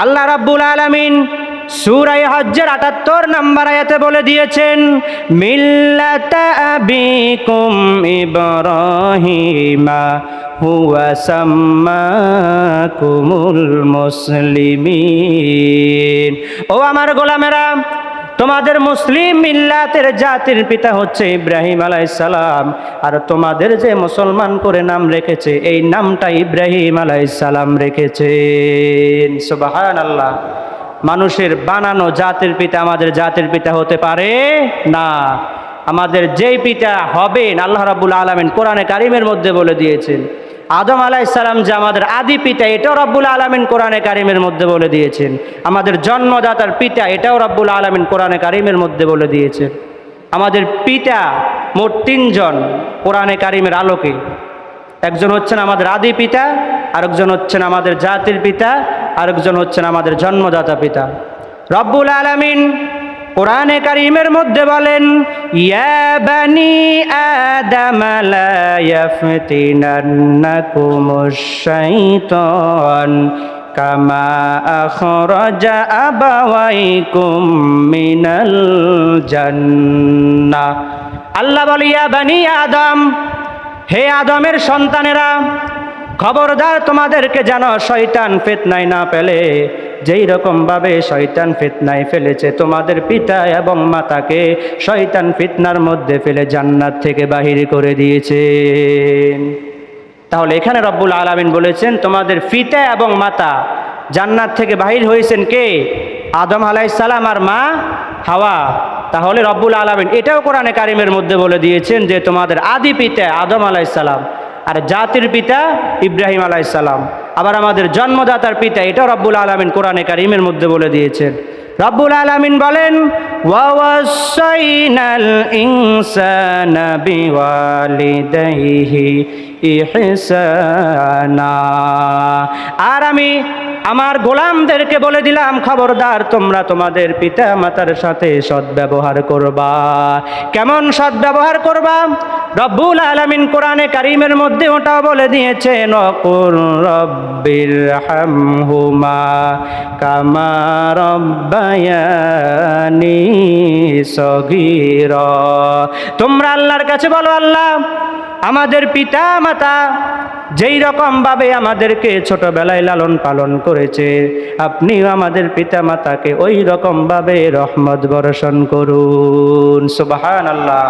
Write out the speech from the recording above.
আল্লাহ রাব্বুল আলামিন সূরা হজ্জের ৭৮ নম্বর আয়াতে বলে দিয়েছেন, মিল্লাতা আবিকুম ইব্রাহিমা হুয়া সাম্মাকুমুল মুসলিমিন। ও আমার গোলামেরা, তোমাদের মুসলিম মিল্লাতের জাতির পিতা হচ্ছে ইব্রাহিম আলাইহিস সালাম, আর তোমাদের যে মুসলমান করে নাম রেখেছে এই নামটা ইব্রাহিম আলাইহিস সালাম রেখেছেন। সুবহানাল্লাহ। মানুষের বানানো জাতির পিতা আমাদের জাতির পিতা হতে পারে না। আমাদের যেই পিতা হবেন আল্লাহ রাব্বুল আলামিন কোরআনে কারিমের মধ্যে বলে দিয়েছেন। আদম আলাইহিস সালাম যে আমাদের আদি পিতা এটাও রব্বুল আলামিন কোরআনে কারিমের মধ্যে বলে দিয়েছেন। আমাদের জন্মদাতার পিতা এটাও রব্বুল আলামিন কোরআনে কারিমের মধ্যে বলে দিয়েছেন। আমাদের পিতা মোট ৩ জন কোরআনে কারিমের আলোকে। একজন হচ্ছেন আমাদের আদি পিতা, আরেকজন হচ্ছেন আমাদের জাতির পিতা, আরেকজন হচ্ছেন আমাদের জন্মদাতা পিতা। রব্বুল আলামিন কোরআনে কারিমের মধ্যে বলেন, ইয়া বানি আদম লা ইয়াফতিনান্নাকুমুশ শাইতান কামা আখরাজা আবাওয়াইকুম মিনাল জান্নাহ। আল্লাহ বলে, ইয়া বানি আদম, হে আদমের সন্তানেরা, খবরদার তোমাদেরকে যেন শয়তান ফিতনায় না ফেলে, যেই রকম ভাবে শয়তান ফিতনায় ফেলেছে তোমাদের পিতা এবং মাতাকে, শয়তান ফিতনার মধ্যে ফেলে জান্নাত থেকে বাহির করে দিয়েছেন। তাহলে এখানে রব্বুল আলামিন বলেছেন তোমাদের পিতা এবং মাতা জান্নাত থেকে বাহির হয়েছেন কে? আদম আলাইহিস সালাম আর মা হাওয়া। তাহলে রব্বুল আলামিন এটাও কোরআনে কারিমের মধ্যে বলে দিয়েছেন যে তোমাদের আদি পিতা আদম আলাইহিস সালাম আর জাতির পিতা ইব্রাহিম আলাইহিস সালাম। আবার আমাদের জন্মদাতার পিতা এটাও রব্বুল আলামিন কোরআনে কারিমের মধ্যে বলে দিয়েছেন। রব্বুল আলামিন বলেন, ওয়া ওয়াসাইনাল ইনসানা বিওয়ালিদাইহি ইহসানা। আর আমি আমার গোলামদেরকে বলে দিলাম, খবরদার তোমরা তোমাদের পিতা মাতার সাথে সদ্ব্যবহার করবা। কেমন সদ্ব্যবহার করবা? রব্বুল আলামিন কোরআনে কারিমের মধ্যে ওটাও বলে দিয়েছেন, ওয়াকুর রব্বিরহামহুমা কামা রব্বায়ানি সগীরা। তোমরা আল্লাহর কাছে বলো, আল্লাহ আমাদের পিতা মাতা যেই রকম ভাবে আমাদেরকে ছোটবেলায় লালন পালন করেছে, আপনিও আমাদের পিতা মাতাকে ওই রকম ভাবে রহমত বর্ষণ করুন। সুবহানাল্লাহ।